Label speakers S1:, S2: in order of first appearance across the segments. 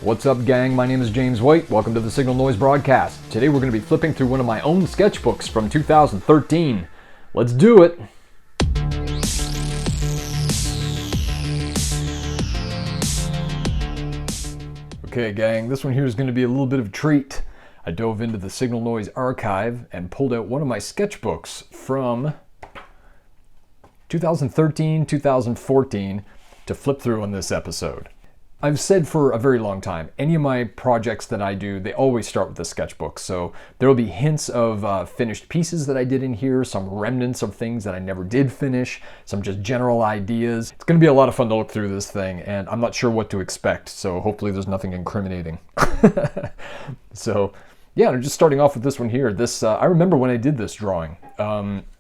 S1: What's up, gang? My name is James White. Welcome to the Signalnoise broadcast. Today we're going to be flipping through one of my own sketchbooks from 2013. Let's do it! Okay, gang, this one here is going to be a little bit of a treat. I dove into the Signalnoise archive and pulled out one of my sketchbooks from 2013, 2014 to flip through on this episode. I've said for a very long time, any of my projects that I do, they always start with a sketchbook. So there will be hints of finished pieces that I did in here, some remnants of things that I never did finish, some just general ideas. It's going to be a lot of fun to look through this thing, and I'm not sure what to expect, so hopefully there's nothing incriminating. So yeah, I'm just starting off with this one here. I remember when I did this drawing.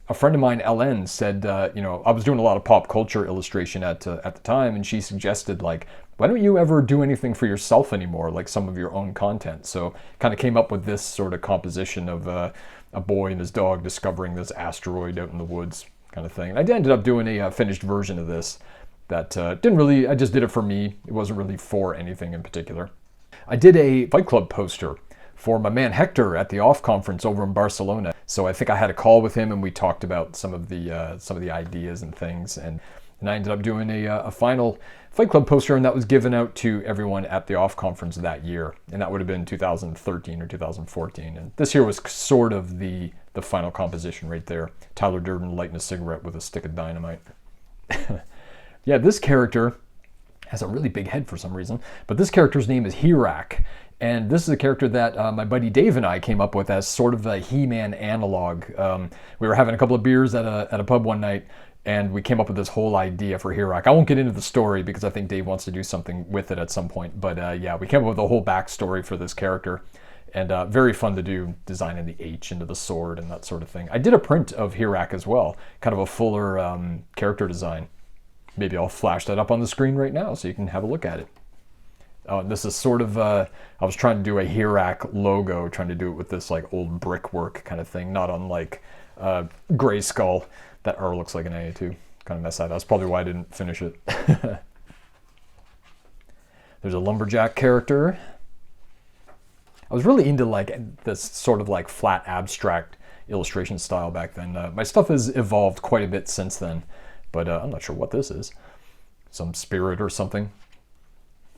S1: A friend of mine, LN, said, I was doing a lot of pop culture illustration at the time, and she suggested, like, why don't you ever do anything for yourself anymore, like some of your own content? So kind of came up with this sort of composition of a boy and his dog discovering this asteroid out in the woods kind of thing. And I ended up doing a finished version of this that I just did it for me. It wasn't really for anything in particular. I did a Fight Club poster for my man Hector at the OFF conference over in Barcelona. So I think I had a call with him and we talked about some of the ideas and things. And I ended up doing a final Fight Club poster, and that was given out to everyone at the OFF conference that year. And that would have been 2013 or 2014. And this here was sort of the final composition right there. Tyler Durden lighting a cigarette with a stick of dynamite. Yeah, this character has a really big head for some reason, but this character's name is Hirak. And this is a character that my buddy Dave and I came up with as sort of a He-Man analog. We were having a couple of beers at a pub one night, and we came up with this whole idea for Hirak. I won't get into the story because I think Dave wants to do something with it at some point. But yeah, we came up with a whole backstory for this character. And very fun to do, designing the H into the sword and that sort of thing. I did a print of Hirak as well, kind of a fuller character design. Maybe I'll flash that up on the screen right now so you can have a look at it. Oh, and this is sort of, I was trying to do a Hirak logo, trying to do it with this like old brickwork kind of thing, not unlike Gray Skull. That R looks like an A too. Kind of messed that up. That's probably why I didn't finish it. There's a lumberjack character. I was really into like this sort of like flat abstract illustration style back then. My stuff has evolved quite a bit since then, but I'm not sure what this is. Some spirit or something.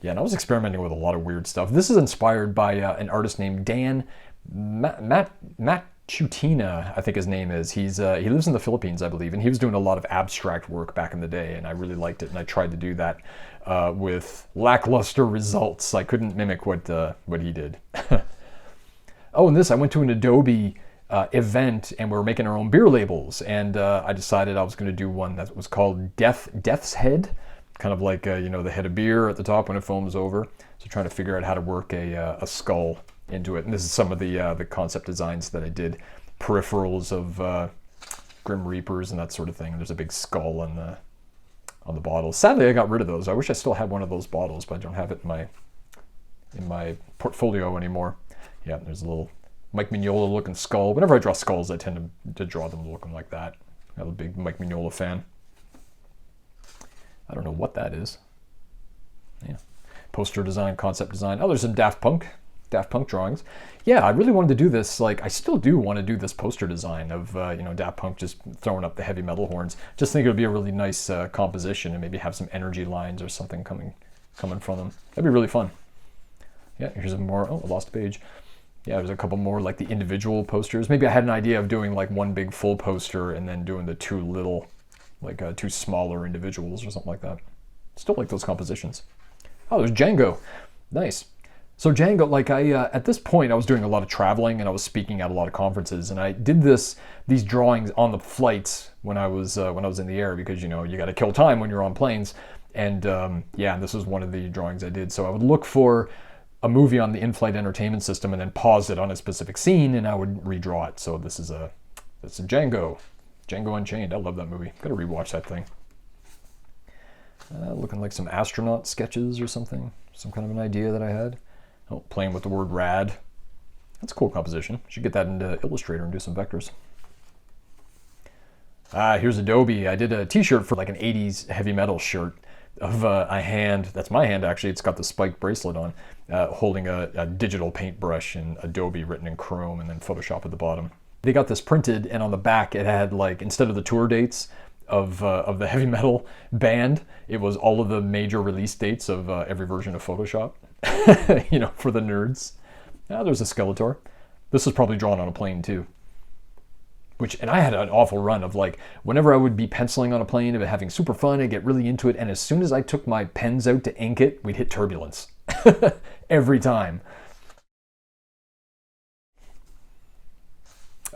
S1: Yeah, and I was experimenting with a lot of weird stuff. This is inspired by an artist named Dan Matutina, I think his name is. He lives in the Philippines, I believe, and he was doing a lot of abstract work back in the day, and I really liked it, and I tried to do that with lackluster results. I couldn't mimic what he did. Oh, and I went to an Adobe event, and we were making our own beer labels, and I decided I was going to do one that was called Death's Head. Kind of like, the head of beer at the top when it foams over. So trying to figure out how to work a skull into it. And this is some of the concept designs that I did. Peripherals of Grim Reapers and that sort of thing. There's a big skull on the bottle. Sadly, I got rid of those. I wish I still had one of those bottles, but I don't have it in my portfolio anymore. Yeah, there's a little Mike Mignola looking skull. Whenever I draw skulls, I tend to draw them looking like that. I'm a big Mike Mignola fan. I don't know what that is. Yeah. Poster design, concept design. Oh, there's some Daft Punk drawings. Yeah, I really wanted to do this. Like, I still do want to do this poster design of, Daft Punk just throwing up the heavy metal horns. Just think it would be a really nice composition and maybe have some energy lines or something coming from them. That'd be really fun. Yeah, here's a more, I lost a page. Yeah, there's a couple more like the individual posters. Maybe I had an idea of doing like one big full poster and then doing the two little, like two smaller individuals or something like that. Still like those compositions. Oh, there's Django. Nice. So Django, like at this point I was doing a lot of traveling and I was speaking at a lot of conferences, and I did these drawings on the flights when I was in the air, because you got to kill time when you're on planes. And this was one of the drawings I did. So I would look for a movie on the in-flight entertainment system and then pause it on a specific scene and I would redraw it. So this is a Django Unchained. I love that movie. Gotta rewatch that thing. Looking like some astronaut sketches or something. Some kind of an idea that I had. Oh, playing with the word rad. That's a cool composition. Should get that into Illustrator and do some vectors. Here's Adobe. I did a t-shirt for like an 80s heavy metal shirt of a hand. That's my hand, actually. It's got the spiked bracelet on, holding a digital paintbrush in Adobe written in Chrome and then Photoshop at the bottom. They got this printed, and on the back it had, like, instead of the tour dates of the heavy metal band, it was all of the major release dates of every version of Photoshop, you know, for the nerds. There's a Skeletor. This was probably drawn on a plane too. And I had an awful run of, like, whenever I would be penciling on a plane, of it having super fun, I'd get really into it, and as soon as I took my pens out to ink it, we'd hit turbulence. Every time.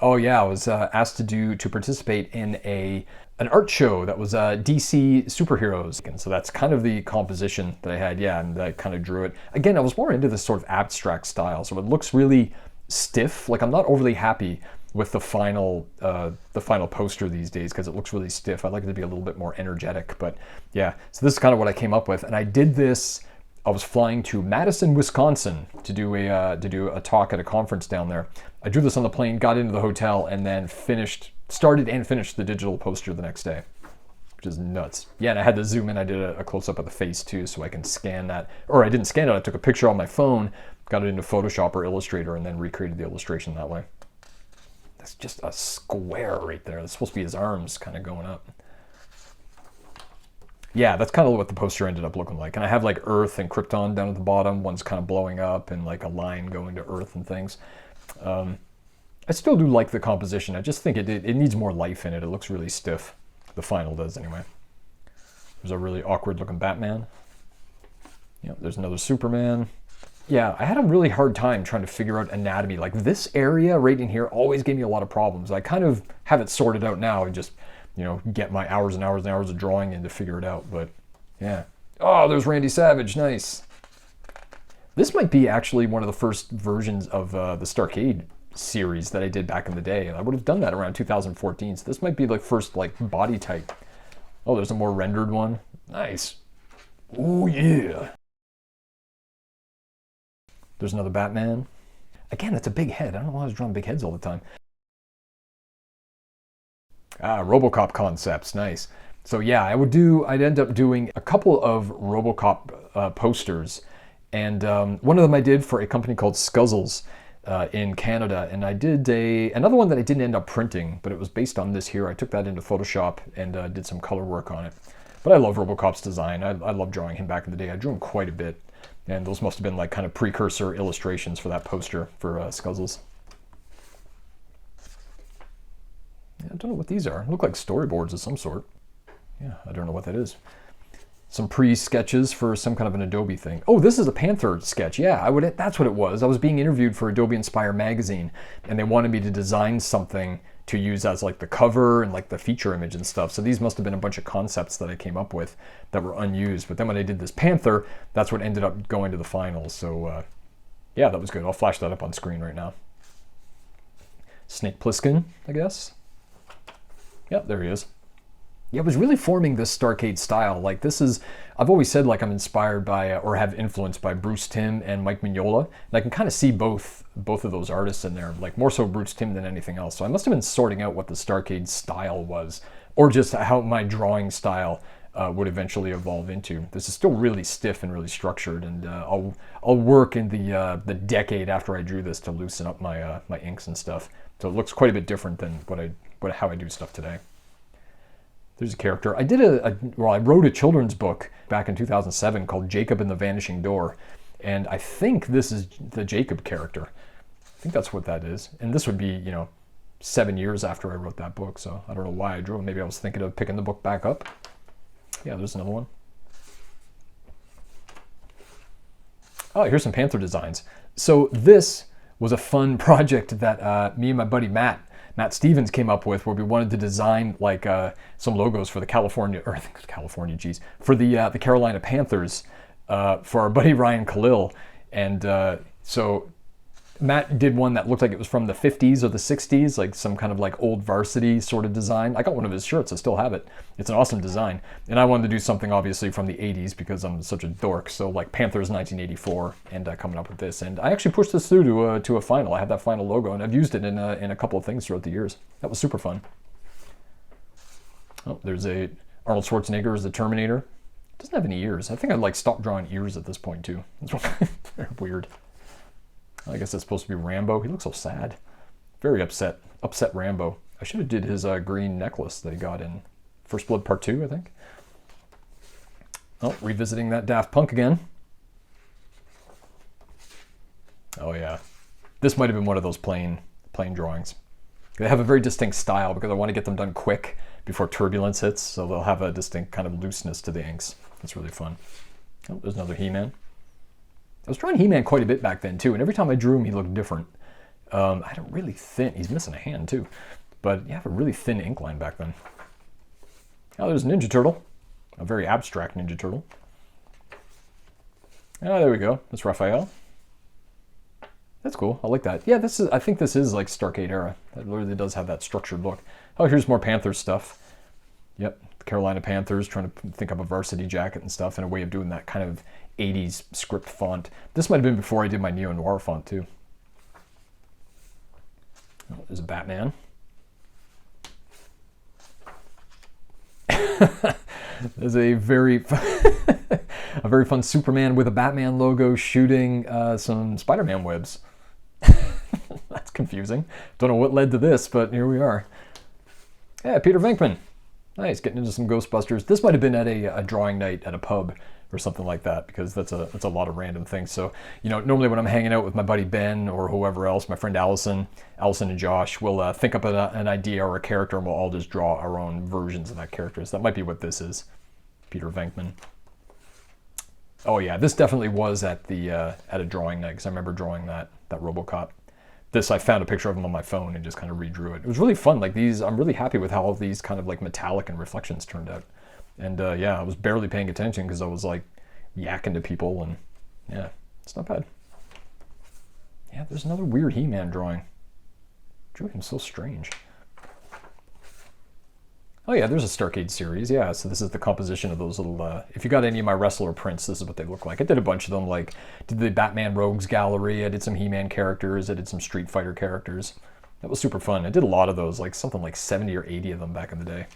S1: Oh yeah, I was asked to participate in an art show that was DC superheroes, and so that's kind of the composition that I had. Yeah, and I kind of drew it. Again, I was more into this sort of abstract style, so it looks really stiff. Like, I'm not overly happy with the final poster these days because it looks really stiff. I'd like it to be a little bit more energetic, but yeah. So this is kind of what I came up with, and I did this. I was flying to Madison, Wisconsin to do a talk at a conference down there. I drew this on the plane, got into the hotel, and then started and finished the digital poster the next day, which is nuts. Yeah, and I had to zoom in. I did a close-up of the face too, so I can scan that. Or I didn't scan it. I took a picture on my phone, got it into Photoshop or Illustrator, and then recreated the illustration that way. That's just a square right there. That's supposed to be his arms kind of going up. Yeah, that's kind of what the poster ended up looking like. And I have, like, Earth and Krypton down at the bottom. One's kind of blowing up and, like, a line going to Earth and things. I still do like the composition. I just think it needs more life in it. It looks really stiff. The final does, anyway. There's a really awkward looking Batman. Yeah, there's another Superman. Yeah, I had a really hard time trying to figure out anatomy. Like, this area right in here always gave me a lot of problems. I kind of have it sorted out now and just, you know, get my hours and hours and hours of drawing in to figure it out. But yeah. Oh, there's Randy Savage. Nice. This might be actually one of the first versions of the Starcade series that I did back in the day. I would have done that around 2014. So this might be the first, like, body type. Oh, there's a more rendered one. Nice. Oh yeah. There's another Batman. Again, it's a big head. I don't know why I was drawing big heads all the time. RoboCop concepts, nice. So yeah, I'd end up doing a couple of RoboCop posters, and one of them I did for a company called Scuzzles in Canada, and I did another one that I didn't end up printing, but it was based on this here. I took that into Photoshop and did some color work on it. But I love RoboCop's design. I love drawing him back in the day. I drew him quite a bit, and those must have been, like, kind of precursor illustrations for that poster for Scuzzles. I don't know what these are. They look like storyboards of some sort. Yeah, I don't know what that is. Some pre-sketches for some kind of an Adobe thing. Oh, this is a Panther sketch. Yeah, that's what it was. I was being interviewed for Adobe Inspire magazine, and they wanted me to design something to use as, like, the cover and, like, the feature image and stuff. So these must have been a bunch of concepts that I came up with that were unused. But then when I did this Panther, that's what ended up going to the finals. So yeah, that was good. I'll flash that up on screen right now. Snake Plissken, I guess. Yep, there he is. Yeah, I was really forming this Starcade style. Like, I've always said, like, I'm inspired by or have influenced by Bruce Timm and Mike Mignola. And I can kind of see both of those artists in there, like, more so Bruce Timm than anything else. So I must have been sorting out what the Starcade style was, or just how my drawing style would eventually evolve into. This is still really stiff and really structured, and I'll work in the decade after I drew this to loosen up my my inks and stuff. So it looks quite a bit different than how I do stuff today. There's a character. I wrote a children's book back in 2007 called Jacob and the Vanishing Door, and I think this is the Jacob character. I think that's what that is. And this would be, 7 years after I wrote that book, so I don't know why I drew it. Maybe I was thinking of picking the book back up. Yeah, there's another one. Oh, here's some Panther designs. So this was a fun project that me and my buddy Matt Stevens came up with, where we wanted to design, like, some logos for the for the Carolina Panthers for our buddy Ryan Khalil. And so Matt did one that looked like it was from the 50s or the 60s, like some kind of, like, old varsity sort of design. I got one of his shirts. I still have it. It's an awesome design. And I wanted to do something, obviously, from the 80s because I'm such a dork. So, like, Panthers 1984, and coming up with this. And I actually pushed this through to a final. I had that final logo, and I've used it in a couple of things throughout the years. That was super fun. Oh, there's Arnold Schwarzenegger as the Terminator. Doesn't have any ears. I think I'd like stop drawing ears at this point too. It's very weird. I guess that's supposed to be Rambo. He looks so sad. Very upset. Upset Rambo. I should have did his green necklace that he got in First Blood Part 2, I think. Oh, revisiting that Daft Punk again. Oh yeah. This might have been one of those plain drawings. They have a very distinct style because I want to get them done quick before turbulence hits, so they'll have a distinct kind of looseness to the inks. That's really fun. Oh, there's another He-Man. I was drawing He-Man quite a bit back then too, and every time I drew him, he looked different. I had a really thin, he's missing a hand too, but you have a really thin ink line back then. Oh, there's a Ninja Turtle, a very abstract Ninja Turtle. Oh, there we go. That's Raphael. That's cool. I like that. Yeah, this is. I think this is like Starcade era. It really does have that structured look. Oh, here's more Panthers stuff. Yep, the Carolina Panthers, trying to think up a varsity jacket and stuff, and a way of doing that kind of 80s script font. This might have been before I did my neo-noir font too. Oh, there's a Batman. There's a very fun Superman with a Batman logo shooting some Spider-Man webs. That's confusing. Don't know what led to this, but here we are. Yeah, Peter Venkman. Nice, getting into some Ghostbusters. This might have been at a drawing night at a pub or something like that, because that's a lot of random things. So, you know, normally when I'm hanging out with my buddy Ben or whoever else, my friend Allison and Josh, we'll think up an idea or a character, and we'll all just draw our own versions of that character. So that might be what this is. Peter Venkman. Oh yeah, this definitely was at a drawing night, because I remember drawing that RoboCop. This, I found a picture of him on my phone and just kind of redrew it. It was really fun. Like these, I'm really happy with how all these kind of like metallic and reflections turned out. And yeah, I was barely paying attention because I was like yakking to people, and yeah, it's not bad. Yeah, there's another weird He-Man drawing. Drew him so strange. Oh yeah, there's a Starcade series. Yeah, so this is the composition of those little, if you got any of my wrestler prints, this is what they look like. I did a bunch of them, like did the Batman Rogues Gallery, I did some He-Man characters, I did some Street Fighter characters. That was super fun. I did a lot of those, like something like 70 or 80 of them back in the day.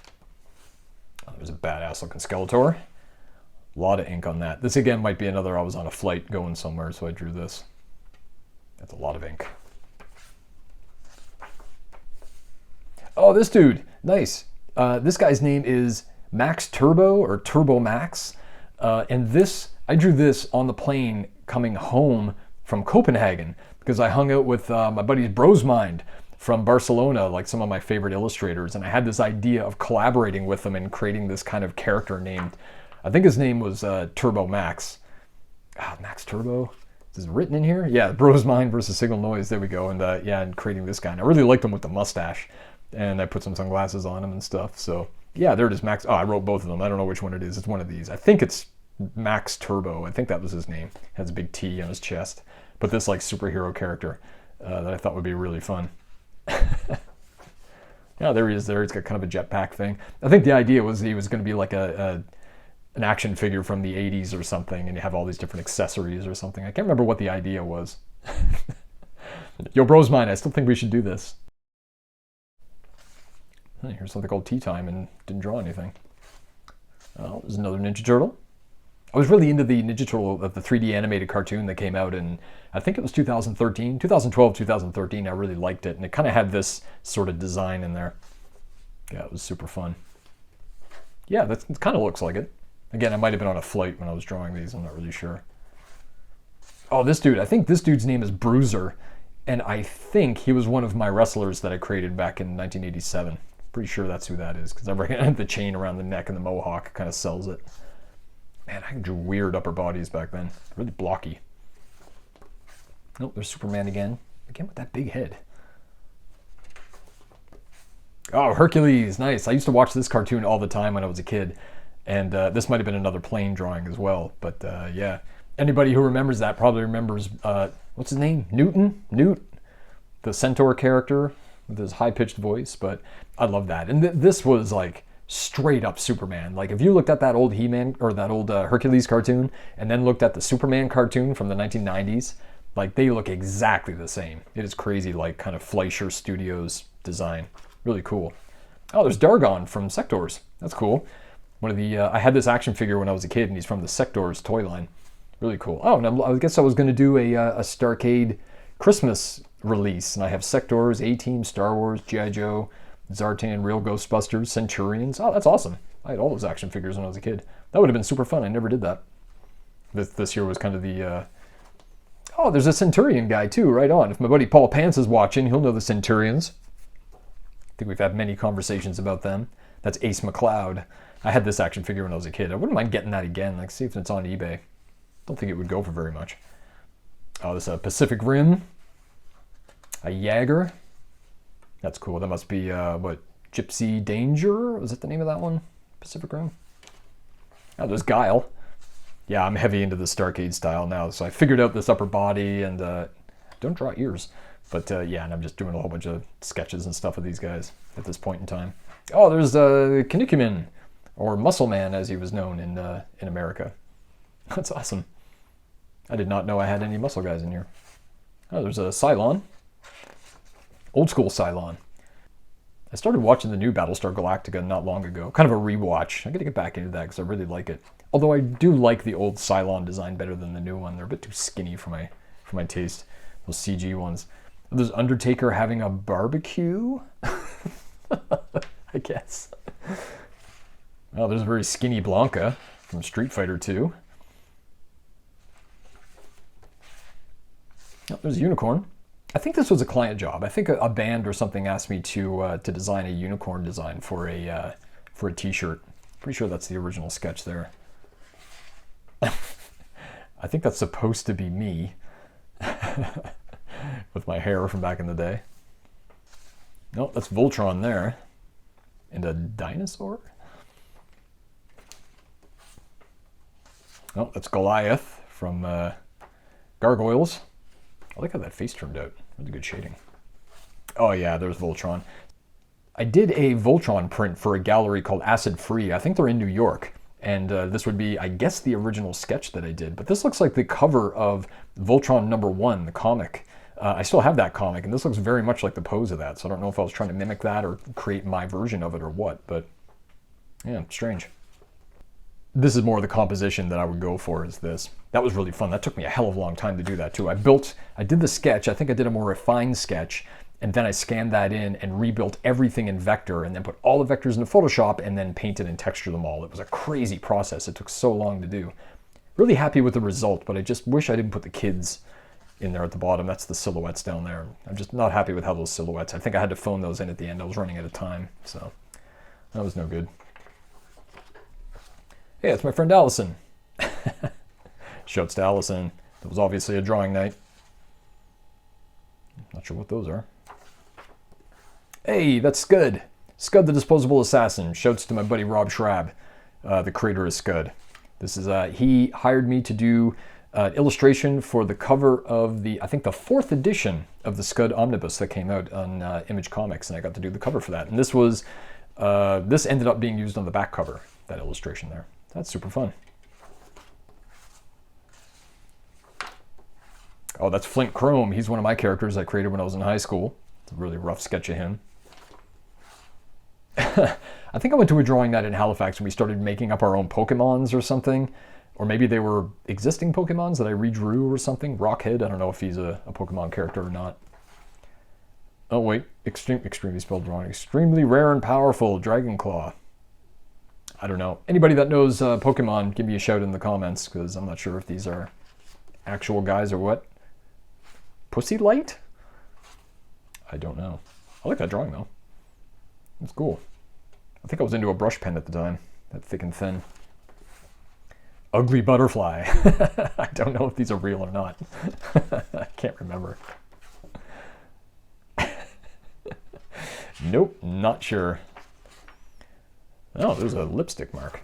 S1: Oh, there's a badass looking Skeletor. A lot of ink on that. This again might be another, I was on a flight going somewhere, so I drew this. That's a lot of ink. Oh, this dude, nice. This guy's name is Max Turbo, or Turbo Max, and this, I drew this on the plane coming home from Copenhagen, because I hung out with my buddy Brosmind from Barcelona, like some of my favorite illustrators, and I had this idea of collaborating with them and creating this kind of character named, I think his name was Turbo Max. Max Turbo? Is it written in here? Yeah, Brosmind versus Signalnoise, there we go, and yeah, and creating this guy. And I really liked him with the mustache. And I put some sunglasses on him and stuff. So yeah, there it is, Max. Oh, I wrote both of them. I don't know which one it is. It's one of these. I think it's Max Turbo. I think that was his name. Has a big T on his chest. But this like superhero character that I thought would be really fun. Yeah, there he is there. He's got kind of a jetpack thing. I think the idea was he was going to be like an action figure from the 80s or something, and you have all these different accessories or something. I can't remember what the idea was. Yo, bro's mine. I still think we should do this. Here's something called Tea Time, and didn't draw anything. Oh, there's another Ninja Turtle. I was really into the Ninja Turtle, the 3D animated cartoon that came out in, I think it was 2013, 2012, 2013. I really liked it, and it kind of had this sort of design in there. Yeah, it was super fun. Yeah, it kind of looks like it. Again, I might have been on a flight when I was drawing these. I'm not really sure. Oh, this dude. I think this dude's name is Bruiser, and I think he was one of my wrestlers that I created back in 1987. Pretty sure that's who that is, because I had the chain around the neck and the mohawk kind of sells it. Man, I drew weird upper bodies back then. Really blocky. Nope, there's Superman again. Again with that big head. Oh, Hercules, nice. I used to watch this cartoon all the time when I was a kid. And this might have been another plain drawing as well. But yeah, anybody who remembers that probably remembers, what's his name? Newt? The centaur character with his high-pitched voice. But I love that. And this was like straight up Superman. Like if you looked at that old He-Man or that old Hercules cartoon and then looked at the Superman cartoon from the 1990s, like they look exactly the same. It is crazy, like kind of Fleischer Studios design. Really cool. Oh, there's Dargon from Sectors. That's cool. One of the I had this action figure when I was a kid, and he's from the Sectors toy line. Really cool. Oh, and I guess I was going to do a Starcade Christmas release, and I have Sectors, A-Team, Star Wars, G.I. Joe, Zartan, Real Ghostbusters, Centurions. Oh, that's awesome. I had all those action figures when I was a kid. That would have been super fun. I never did that. This year was kind of the... Oh, there's a Centurion guy too, right on. If my buddy Paul Pants is watching, he'll know the Centurions. I think we've had many conversations about them. That's Ace McCloud. I had this action figure when I was a kid. I wouldn't mind getting that again. Like, see if it's on eBay. Don't think it would go for very much. Oh, this is a Pacific Rim. A Jaeger. That's cool. That must be, what, Gypsy Danger? Was that the name of that one? Pacific Rim? Oh, there's Guile. Yeah, I'm heavy into the Starcade style now. So I figured out this upper body and don't draw ears. But yeah, and I'm just doing a whole bunch of sketches and stuff with these guys at this point in time. Oh, there's Kanikumin, or Muscle Man as he was known in America. That's awesome. I did not know I had any muscle guys in here. Oh, there's a Cylon. Old school Cylon. I started watching the new Battlestar Galactica not long ago. Kind of a rewatch. I got to get back into that because I really like it. Although I do like the old Cylon design better than the new one. They're a bit too skinny for my taste. Those CG ones. There's Undertaker having a barbecue? I guess. Oh, there's a very skinny Blanca from Street Fighter 2. Oh, there's a unicorn. I think this was a client job. I think a band or something asked me to design a unicorn design for a T-shirt. Pretty sure that's the original sketch there. I think that's supposed to be me with my hair from back in the day. No, that's Voltron there. And a dinosaur? Oh, that's Goliath from Gargoyles. I like how that face turned out. Really good shading. Oh yeah, there's Voltron. I did a Voltron print for a gallery called Acid Free. I think they're in New York. And this would be, I guess, the original sketch that I did. But this looks like the cover of Voltron #1, the comic. I still have that comic, and this looks very much like the pose of that. So I don't know if I was trying to mimic that or create my version of it or what. But yeah, strange. This is more of the composition that I would go for is this. That was really fun. That took me a hell of a long time to do that too. I did the sketch. I think I did a more refined sketch, and then I scanned that in and rebuilt everything in vector and then put all the vectors into Photoshop and then painted and textured them all. It was a crazy process. It took so long to do. Really happy with the result, but I just wish I didn't put the kids in there at the bottom. That's the silhouettes down there. I'm just not happy with how those silhouettes. I think I had to phone those in at the end. I was running out of time, so that was no good. Hey, it's my friend Allison. Shouts to Allison. It was obviously a drawing night. Not sure what those are. Hey, that's Scud. Scud the Disposable Assassin. Shouts to my buddy Rob Schrab, the creator of Scud. This is he hired me to do illustration for the cover of I think the 4th edition of the Scud Omnibus that came out on Image Comics, and I got to do the cover for that. And this was this ended up being used on the back cover, that illustration there. That's super fun. Oh, that's Flint Chrome. He's one of my characters I created when I was in high school. It's a really rough sketch of him. I think I went to a drawing night in Halifax when we started making up our own Pokemons or something. Or maybe they were existing Pokemons that I redrew or something. Rockhead, I don't know if he's a Pokemon character or not. Oh wait, extremely spelled wrong. Extremely rare and powerful, Dragonclaw. I don't know. Anybody that knows Pokemon, give me a shout in the comments, because I'm not sure if these are actual guys or what. Pussy Light? I don't know. I like that drawing though. It's cool. I think I was into a brush pen at the time. That thick and thin. Ugly Butterfly. I don't know if these are real or not. I can't remember. Nope, not sure. Oh, there's a lipstick mark.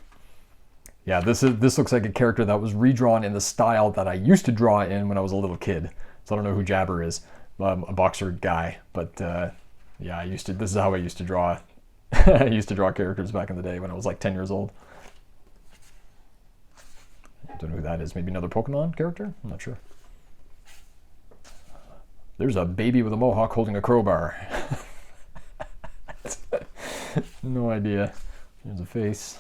S1: Yeah, this looks like a character that was redrawn in the style that I used to draw in when I was a little kid. So I don't know who Jabber is. I'm a boxer guy, but yeah, this is how I used to draw. I used to draw characters back in the day when I was like 10 years old. I don't know who that is. Maybe another Pokemon character? I'm not sure. There's a baby with a mohawk holding a crowbar. No idea. There's a face.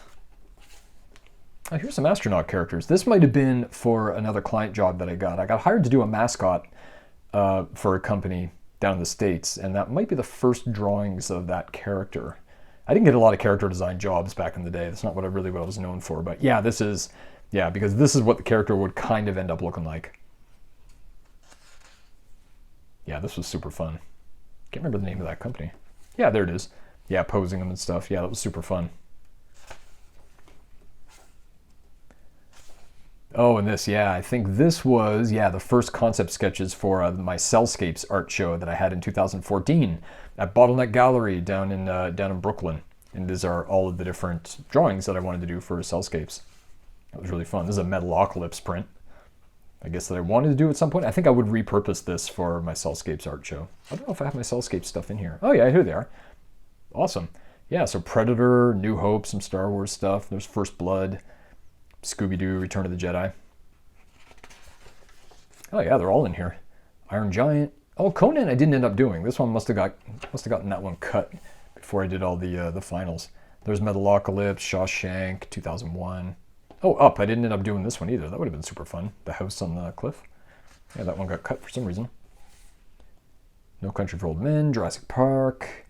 S1: Oh, here's some astronaut characters. This might have been for another client job that I got. I got hired to do a mascot for a company down in the States, and that might be the first drawings of that character. I didn't get a lot of character design jobs back in the day. That's not what I was known for. But yeah, because this is what the character would kind of end up looking like. Yeah, this was super fun. Can't remember the name of that company. Yeah, there it is. Yeah, posing them and stuff. Yeah, that was super fun. Oh, and this, yeah, I think this was, the first concept sketches for my Cellscapes art show that I had in 2014 at Bottleneck Gallery down in Brooklyn. And these are all of the different drawings that I wanted to do for Cellscapes. It was really fun. This is a Metalocalypse print, I guess, that I wanted to do at some point. I think I would repurpose this for my Cellscapes art show. I don't know if I have my Cellscapes stuff in here. Oh yeah, here they are. Awesome. Yeah, so Predator, New Hope, some Star Wars stuff. There's First Blood, Scooby-Doo, Return of the Jedi. Oh yeah, they're all in here. Iron Giant. Oh, Conan I didn't end up doing. This one must have gotten that one cut before I did all the finals. There's Metalocalypse, Shawshank, 2001. Oh, Up. I didn't end up doing this one either. That would have been super fun. The House on the Cliff. Yeah, that one got cut for some reason. No Country for Old Men, Jurassic Park.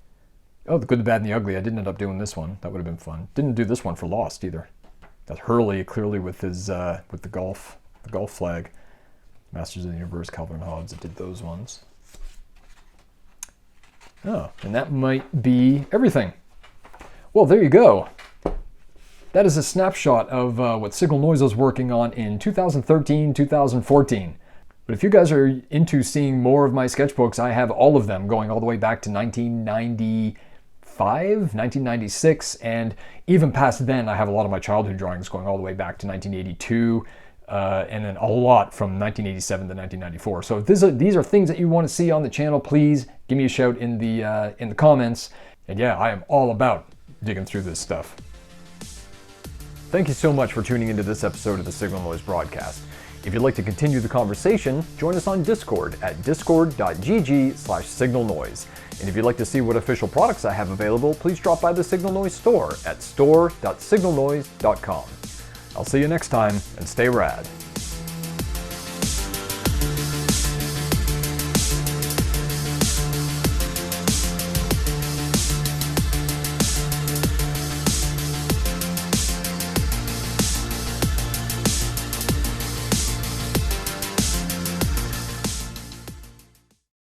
S1: Oh, The Good, the Bad, and the Ugly. I didn't end up doing this one. That would have been fun. Didn't do this one for Lost either. That's Hurley, clearly with his with the golf flag. Masters of the Universe, Calvin and Hobbes. I did those ones. Oh, and that might be everything. Well, there you go. That is a snapshot of what Signalnoise was working on in 2013, 2014. But if you guys are into seeing more of my sketchbooks, I have all of them going all the way back to 1995, 1996, and even past then, I have a lot of my childhood drawings going all the way back to 1982, and then a lot from 1987 to 1994. So if these are things that you want to see on the channel, please give me a shout in the comments. And yeah, I am all about digging through this stuff. Thank you so much for tuning into this episode of the Signalnoise broadcast. If you'd like to continue the conversation, join us on Discord at discord.gg/signalnoise. And if you'd like to see what official products I have available, please drop by the Signalnoise store at store.signalnoise.com. I'll see you next time, and stay rad.